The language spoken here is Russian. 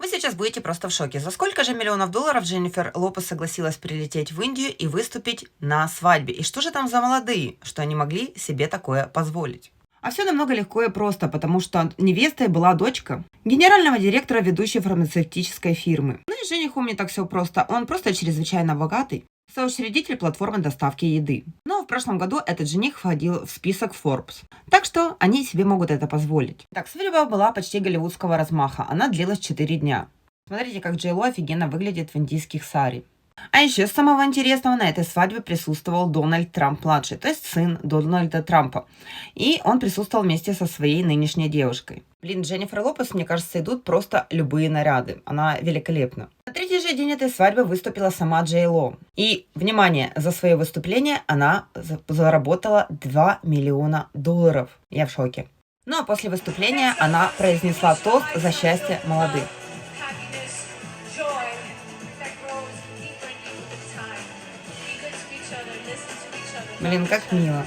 Вы сейчас будете просто в шоке. За сколько же миллионов долларов Дженнифер Лопес согласилась прилететь в Индию и выступить на свадьбе? И что же там за молодые, что они могли себе такое позволить? А все намного легко и просто, потому что невестой была дочка генерального директора ведущей фармацевтической фирмы. Ну и жениху не так все просто. Он просто чрезвычайно богатый, соучредитель платформы доставки еды. Но в прошлом году этот жених входил в список Forbes. Так что они себе могут это позволить. Так, свадьба была почти голливудского размаха. Она длилась 4 дня. Смотрите, как Джей Ло офигенно выглядит в индийских сари. А еще с самого интересного на этой свадьбе присутствовал Дональд Трамп-младший, то есть сын Дональда Трампа. И он присутствовал вместе со своей нынешней девушкой. Блин, Дженнифер Лопес, мне кажется, идут просто любые наряды. Она великолепна. На третий же день этой свадьбы выступила сама Джей Ло. И, внимание, за свое выступление она заработала $2 миллиона. Я в шоке. Ну а после выступления она произнесла тост за счастье молодых. Блин, как мило.